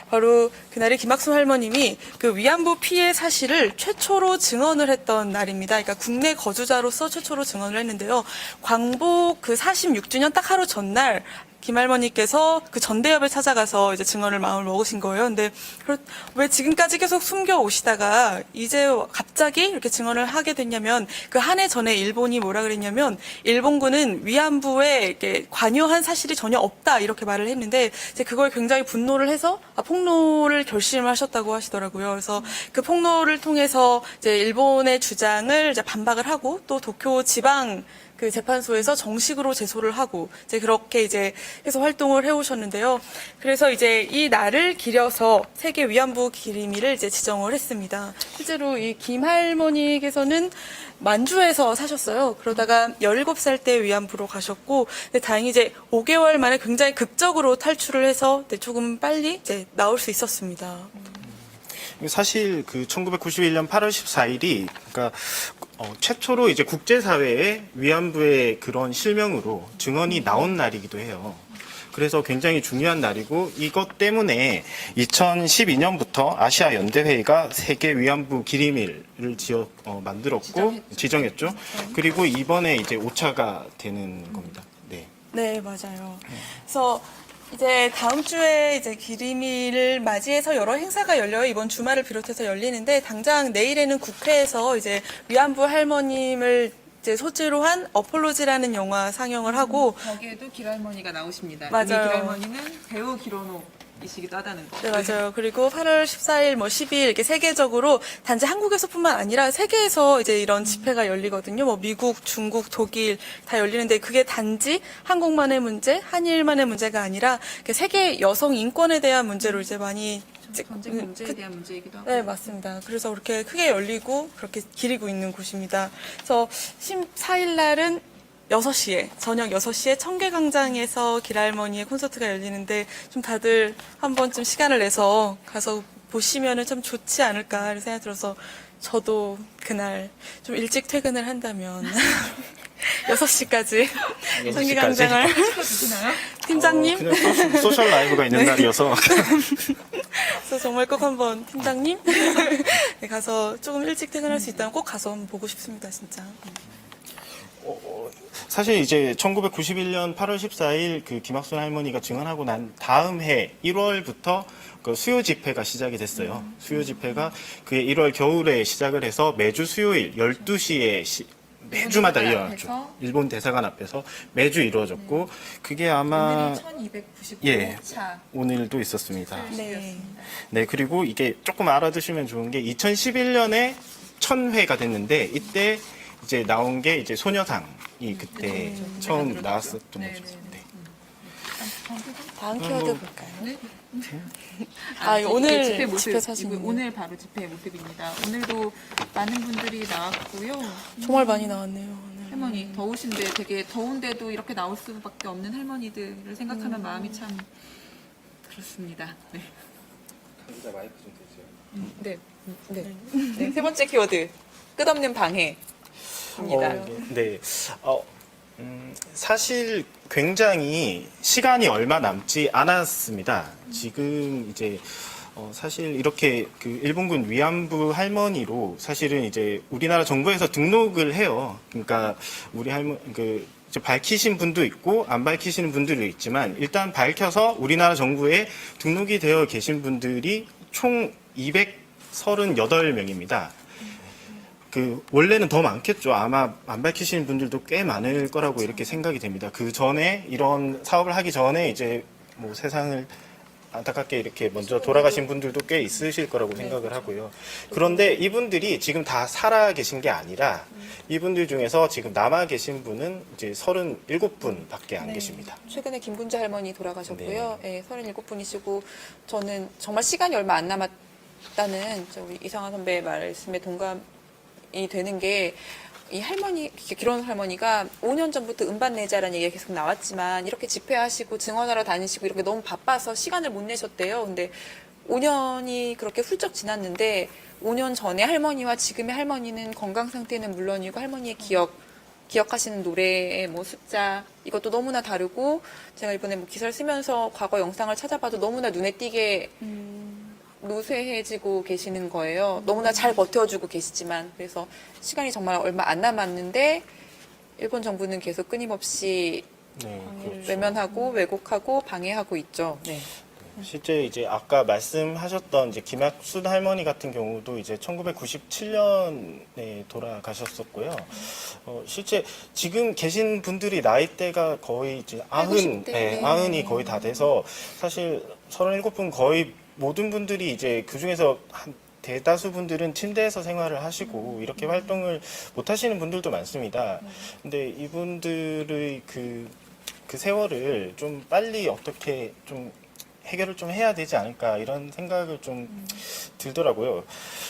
S9: 바로 그날이 김학순 할머님이 그 위안부 피해 사실을 최초로 증언을 했던 날입니다. 그러니까 국내 거주자로서 최초로 증언을 했는데요. 광복 그 46주년 딱 하루 전날 김할머니께서 그 전대협을 찾아가서 이제 증언을 마음을 먹으신 거예요. 근데 왜 지금까지 계속 숨겨 오시다가 이제 갑자기 이렇게 증언을 하게 됐냐면 그 한 해 전에 일본이 뭐라 그랬냐면 일본군은 위안부에 이렇게 관여한 사실이 전혀 없다 이렇게 말을 했는데 이제 그거에 굉장히 분노를 해서 폭로를 결심하셨다고 하시더라고요. 그래서 그 폭로를 통해서 이제 일본의 주장을 이제 반박을 하고 또 도쿄 지방 그 재판소에서 정식으로 제소를 하고 이제 그렇게 이제 해서 활동을 해오셨는데요. 그래서 이제 이 날을 기려서 세계 위안부 기림일을 이제 지정을 했습니다. 실제로 이 김할머니께서는 만주에서 사셨어요. 그러다가 17살 때 위안부로 가셨고, 근데 다행히 이제 5개월 만에 굉장히 극적으로 탈출을 해서 조금 빨리 이제 나올 수 있었습니다.
S2: 사실 그 1991년 8월 14일이 그러니까 최초로 이제 국제사회에 위안부의 그런 실명으로 증언이 나온 날이기도 해요. 그래서 굉장히 중요한 날이고 이것 때문에 2012년부터 아시아 연대회의가 세계 위안부 기림일을 만들었고 지정했죠. 그리고 이번에 이제 5차가 되는 겁니다. 네.
S9: 네, 맞아요. 그래서 이제 다음 주에 이제 기림일을 맞이해서 여러 행사가 열려요. 이번 주말을 비롯해서 열리는데 당장 내일에는 국회에서 이제 위안부 할머님을 이제 소재로 한 어폴로지라는 영화 상영을 하고
S10: 거기에도 길할머니가 나오십니다.
S9: 맞아요.
S10: 이 길할머니는 배우 길원옥이시기도 하다는 거.
S9: 네, 맞아요. 그리고 8월 14일, 10일 이렇게 세계적으로 단지 한국에서뿐만 아니라 세계에서 이제 이런 집회가 열리거든요. 미국, 중국, 독일 다 열리는데 그게 단지 한국만의 문제, 한일만의 문제가 아니라 세계 여성 인권에 대한 문제로 이제 많이
S10: 전쟁 문제에 대한 문제이기도 하고.
S9: 네, 맞습니다. 그래서 그렇게 크게 열리고 그렇게 기리고 있는 곳입니다. 그래서 14일 날은 6시에, 저녁 6시에 청계광장에서 길할머니의 콘서트가 열리는데 좀 다들 한 번쯤 시간을 내서 가서 보시면은 좀 좋지 않을까 이런 생각이 들어서 저도 그날 좀 일찍 퇴근을 한다면 6시까지 청계광장을 팀장님?
S2: 그냥 소셜 라이브가 있는 날이어서
S9: 그래서 정말 꼭 한번 팀장님 네, 가서 조금 일찍 퇴근할 수 있다면 꼭 가서 한번 보고 싶습니다, 진짜.
S2: 사실 이제 1991년 8월 14일 그 김학순 할머니가 증언하고 난 다음 해 1월부터 그 수요 집회가 시작이 됐어요. 수요 집회가 그해 1월 겨울에 시작을 해서 매주 수요일 12시에 매주마다 일어났죠. 일본 대사관 앞에서 매주 이루어졌고 그게 아마
S9: 1299차.
S2: 오늘도 있었습니다.
S9: 네.
S2: 네, 그리고 이게 조금 알아두시면 좋은 게 2011년에 1000회가 됐는데 이때 이제 나온 게 이제 소녀상이 그때 처음 나왔었던 거죠. 네.
S9: 다음 키워드 볼까요?
S10: 네.
S9: 오늘
S10: 집회 모습,
S9: 집회 사진.
S10: 오늘 바로 집회 모습입니다. 오늘도 많은 분들이 나왔고요.
S9: 정말 많이 나왔네요. 오늘.
S10: 할머니 더우신데 되게 더운데도 이렇게 나올 수밖에 없는 할머니들을 생각하면 마음이 참 그렇습니다. 네. 네. 네. 세 번째 키워드 끝없는 방해입니다.
S2: 네. 사실 굉장히 시간이 얼마 남지 않았습니다. 지금 이제 사실 이렇게 그 일본군 위안부 할머니로 사실은 이제 우리나라 정부에서 등록을 해요. 그러니까 우리 이제 밝히신 분도 있고 안 밝히시는 분들도 있지만 일단 밝혀서 우리나라 정부에 등록이 되어 계신 분들이 총 238명입니다. 그 원래는 더 많겠죠. 아마 안 밝히시는 분들도 꽤 많을 거라고 이렇게 생각이 됩니다. 그 전에 이런 사업을 하기 전에 이제 뭐 세상을 안타깝게 이렇게 먼저 돌아가신 분들도 꽤 있으실 거라고 생각을 하고요. 그런데 이분들이 지금 다 살아 계신 게 아니라 이분들 중에서 지금 남아 계신 분은 이제 37분밖에 안 계십니다.
S10: 최근에 김군자 할머니 돌아가셨고요. 네. 37분이시고 저는 정말 시간이 얼마 안 남았다는 우리 이상한 선배 말씀에 동감이 되는 게 이 할머니, 기론 할머니가 5년 전부터 음반내자라는 얘기가 계속 나왔지만 이렇게 집회하시고 증언하러 다니시고 이렇게 너무 바빠서 시간을 못 내셨대요. 근데 5년이 그렇게 훌쩍 지났는데 5년 전에 할머니와 지금의 할머니는 건강 상태는 물론이고 할머니의 기억하시는 노래의 뭐 숫자 이것도 너무나 다르고 제가 이번에 뭐 기사를 쓰면서 과거 영상을 찾아봐도 너무나 눈에 띄게 노쇠해지고 계시는 거예요. 너무나 잘 버텨주고 계시지만 그래서 시간이 정말 얼마 안 남았는데 일본 정부는 계속 끊임없이
S2: 그렇죠.
S10: 외면하고 왜곡하고 방해하고 있죠. 네.
S2: 실제 이제 아까 말씀하셨던 이제 김학순 할머니 같은 경우도 이제 1997년에 돌아가셨었고요. 실제 지금 계신 분들이 나이대가 거의 이제 90이 거의 다 돼서 사실 37분 거의 모든 분들이 이제 그 중에서 한 대다수 분들은 침대에서 생활을 하시고 이렇게 활동을 못 하시는 분들도 많습니다. 근데 이분들의 그 세월을 좀 빨리 어떻게 좀 해결을 좀 해야 되지 않을까 이런 생각을 좀 들더라고요.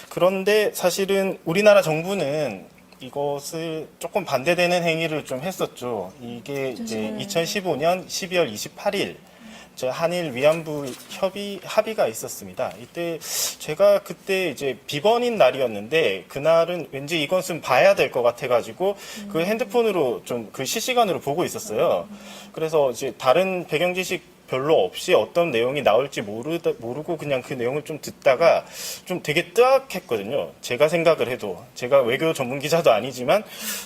S2: 그런데 사실은 우리나라 정부는 이것을 조금 반대되는 행위를 좀 했었죠. 이게 이제 2015년 12월 28일 한일 위안부 합의가 있었습니다. 이때 제가 그때 이제 비번인 날이었는데 그날은 왠지 이것은 봐야 될 것 같아가지고 그 핸드폰으로 좀 그 실시간으로 보고 있었어요. 그래서 이제 다른 배경 지식 별로 없이 어떤 내용이 나올지 모르고 그냥 그 내용을 좀 듣다가 좀 되게 뜨악했거든요. 제가 생각을 해도. 제가 외교 전문 기자도 아니지만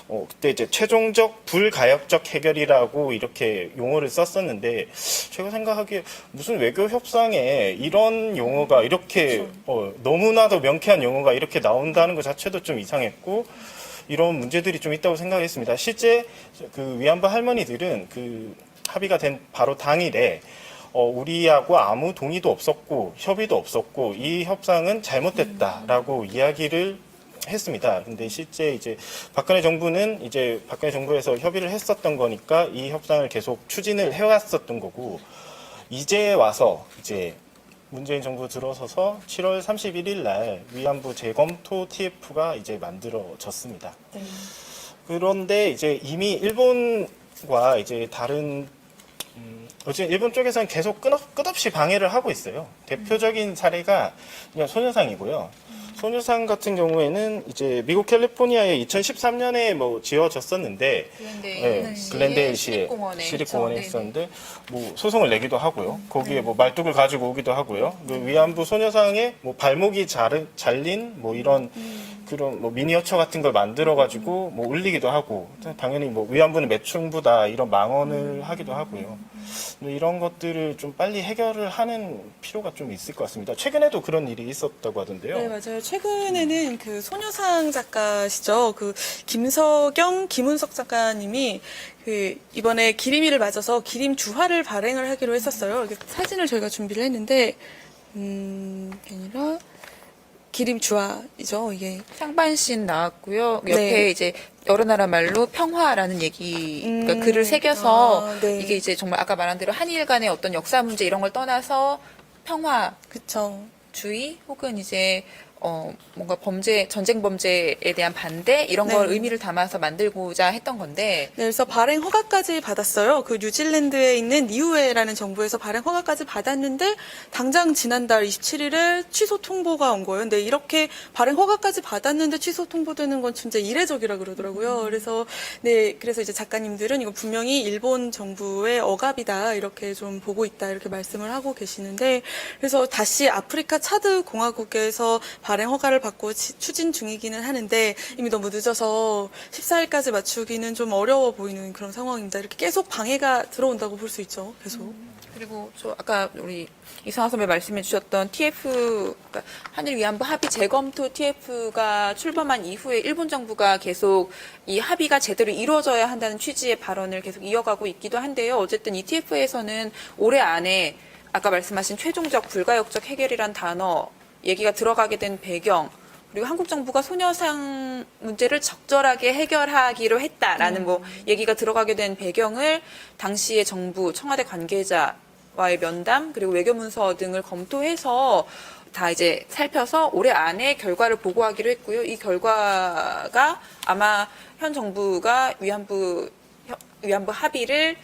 S2: 그때 이제 최종적 불가역적 해결이라고 이렇게 용어를 썼었는데 제가 생각하기에 무슨 외교 협상에 이런 용어가 이렇게 너무나도 명쾌한 용어가 이렇게 나온다는 것 자체도 좀 이상했고 이런 문제들이 좀 있다고 생각했습니다. 실제 그 위안부 할머니들은 그 합의가 된 바로 당일에 우리하고 아무 동의도 없었고 협의도 없었고 이 협상은 잘못됐다라고 이야기를 했습니다. 근데 실제 이제 박근혜 정부는 이제 박근혜 정부에서 협의를 했었던 거니까 이 협상을 계속 추진을 해왔었던 거고 이제 와서 이제 문재인 정부 들어서서 7월 31일 날 위안부 재검토 TF가 이제 만들어졌습니다. 그런데 이제 이미 일본과 이제 다른 어쨌든 일본 쪽에서는 계속 끝없이 방해를 하고 있어요. 대표적인 사례가 그냥 소녀상이고요. 소녀상 같은 경우에는 이제 미국 캘리포니아에 2013년에 뭐 지어졌었는데 글렌데일 시립공원에 했었는데 뭐 소송을 내기도 하고요. 거기에 뭐 말뚝을 가지고 오기도 하고요. 그 위안부 소녀상에 뭐 발목이 잘린 뭐 이런 그런 뭐 미니어처 같은 걸 만들어 가지고 뭐 올리기도 하고 당연히 뭐 위안부는 매춘부다 이런 망언을 하기도 하고요. 이런 것들을 좀 빨리 해결을 하는 필요가 좀 있을 것 같습니다. 최근에도 그런 일이 있었다고 하던데요.
S9: 네, 맞아요. 최근에는 그 소녀상 작가시죠. 그 김석영, 김은석 작가님이 그 이번에 기림이를 맞아서 기림 주화를 발행을 하기로 했었어요. 이렇게 사진을 저희가 준비를 했는데 아니라 기림 주화이죠. 이게
S10: 상반신 나왔고요. 옆에
S9: 네.
S10: 이제 여러 나라 말로 평화라는 얘기, 그러니까 글을 새겨서
S9: 네.
S10: 이게 이제 정말 아까 말한 대로 한일 간의 어떤 역사 문제 이런 걸 떠나서 평화,
S9: 그쵸.
S10: 주의 혹은 이제 뭔가 범죄, 전쟁 범죄에 대한 반대 이런 걸
S9: 네.
S10: 의미를 담아서 만들고자 했던 건데
S9: 네, 그래서 발행 허가까지 받았어요. 그 뉴질랜드에 있는 니우에라는 정부에서 발행 허가까지 받았는데 당장 지난달 27일에 취소 통보가 온 거예요. 근데 이렇게 발행 허가까지 받았는데 취소 통보되는 건 진짜 이례적이라 그러더라고요. 그래서 그래서 이제 작가님들은 이거 분명히 일본 정부의 억압이다 이렇게 좀 보고 있다 이렇게 말씀을 하고 계시는데 그래서 다시 아프리카 차드 공화국에서 발행 허가를 받고 추진 중이기는 하는데 이미 너무 늦어서 14일까지 맞추기는 좀 어려워 보이는 그런 상황입니다. 이렇게 계속 방해가 들어온다고 볼 수 있죠. 계속.
S10: 그리고 저 아까 우리 이상하 선배 말씀해 주셨던 TF, 그러니까 한일 위안부 합의 재검토 TF가 출범한 이후에 일본 정부가 계속 이 합의가 제대로 이루어져야 한다는 취지의 발언을 계속 이어가고 있기도 한데요. 어쨌든 이 TF에서는 올해 안에 아까 말씀하신 최종적 불가역적 해결이란 단어 얘기가 들어가게 된 배경, 그리고 한국 정부가 소녀상 문제를 적절하게 해결하기로 했다라는 뭐 얘기가 들어가게 된 배경을 당시의 정부, 청와대 관계자와의 면담, 그리고 외교문서 등을 검토해서 다 이제 살펴서 올해 안에 결과를 보고하기로 했고요. 이 결과가 아마 현 정부가 위안부 합의를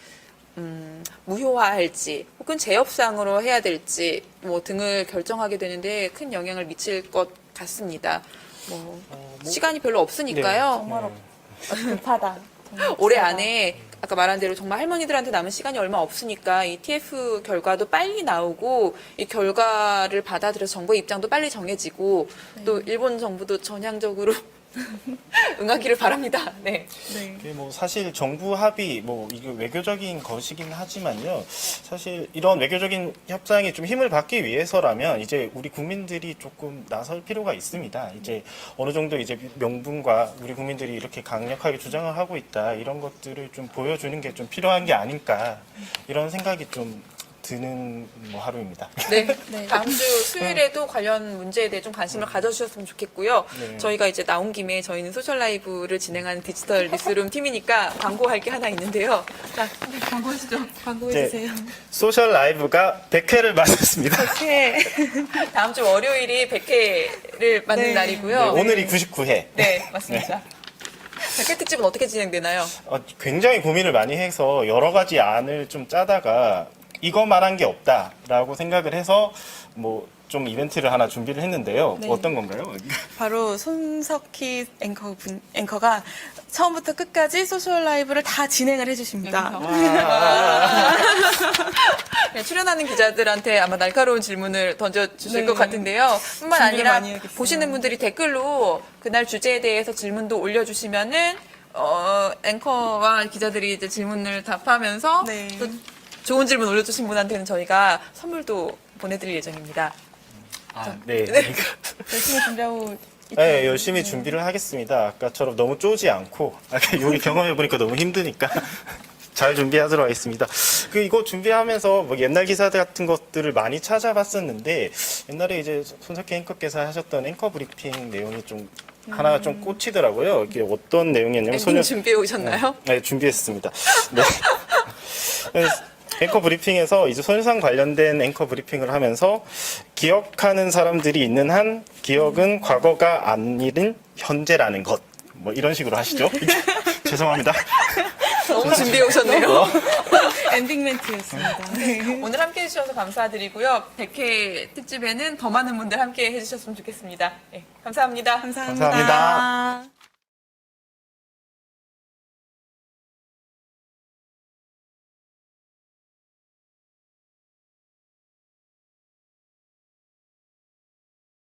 S10: 무효화할지 혹은 재협상으로 해야 될지 뭐 등을 결정하게 되는데 큰 영향을 미칠 것 같습니다. 시간이 별로 없으니까요.
S9: 급하다.
S10: 올해 안에 아까 말한 대로 정말 할머니들한테 남은 시간이 얼마 없으니까 이 TF 결과도 빨리 나오고 이 결과를 받아들여서 정부의 입장도 빨리 정해지고 또 일본 정부도 전향적으로 응하기를 바랍니다. 네.
S2: 이게 뭐 사실 정부 합의 뭐 이게 외교적인 것이긴 하지만요. 사실 이런 외교적인 협상에 좀 힘을 받기 위해서라면 이제 우리 국민들이 조금 나설 필요가 있습니다. 이제 어느 정도 이제 명분과 우리 국민들이 이렇게 강력하게 주장을 하고 있다 이런 것들을 좀 보여주는 게 좀 필요한 게 아닐까 이런 생각이 좀 드는 뭐 하루입니다.
S10: 네. 다음 주 수요일에도 관련 문제에 대해 좀 관심을 가져주셨으면 좋겠고요.
S2: 네.
S10: 저희가 이제 나온 김에 저희는 소셜 라이브를 진행하는 디지털 뉴스룸 팀이니까 광고할 게 하나 있는데요. 자, 광고하시죠.
S9: 광고해주세요.
S2: 소셜 라이브가 100회를 맞았습니다.
S10: 다음 주 월요일이 100회를 맞는
S9: 네.
S10: 날이고요.
S2: 오늘이 99회.
S10: 네, 맞습니다. 100회 특집은 어떻게 진행되나요?
S2: 굉장히 고민을 많이 해서 여러 가지 안을 좀 짜다가 이거 말한 게 없다라고 생각을 해서 뭐 좀 이벤트를 하나 준비를 했는데요.
S9: 네.
S2: 어떤 건가요?
S9: 바로 손석희 앵커가 처음부터 끝까지 소셜 라이브를 다 진행을 해주십니다.
S10: 네, 출연하는 기자들한테 아마 날카로운 질문을 던져주실
S9: 네.
S10: 것 같은데요. 뿐만
S9: 준비를
S10: 아니라
S9: 많이 해야겠어요.
S10: 보시는 분들이 댓글로 그날 주제에 대해서 질문도 올려주시면은 앵커와 기자들이 이제 질문을 답하면서
S9: 네.
S10: 또 좋은 질문 올려주신 분한테는 저희가 선물도 보내드릴 예정입니다.
S2: 네.
S9: 열심히 준비하고
S2: 네, 열심히 준비를 하겠습니다. 아까처럼 너무 쪼지 않고 아까 여기 경험해보니까 너무 힘드니까 잘 준비하도록 하겠습니다. 이거 준비하면서 뭐 옛날 기사들 같은 것들을 많이 찾아봤었는데 옛날에 이제 손석희 앵커께서 하셨던 앵커 브리핑 내용이 좀 하나가 좀 꽂히더라고요. 이게 어떤 내용이었냐면
S10: 준비해 오셨나요?
S2: 네, 준비했습니다. 네. 앵커 브리핑에서 이제 소녀상 관련된 앵커 브리핑을 하면서 기억하는 사람들이 있는 한 기억은 과거가 아닌 현재라는 것. 뭐 이런 식으로 하시죠. 죄송합니다.
S10: 너무 준비해 오셨네요.
S9: 엔딩 멘트였습니다.
S10: 오늘 함께 해주셔서 감사드리고요. 100회 특집에는 더 많은 분들 함께 해주셨으면 좋겠습니다. 네, 감사합니다.
S9: 감사합니다.
S2: 감사합니다.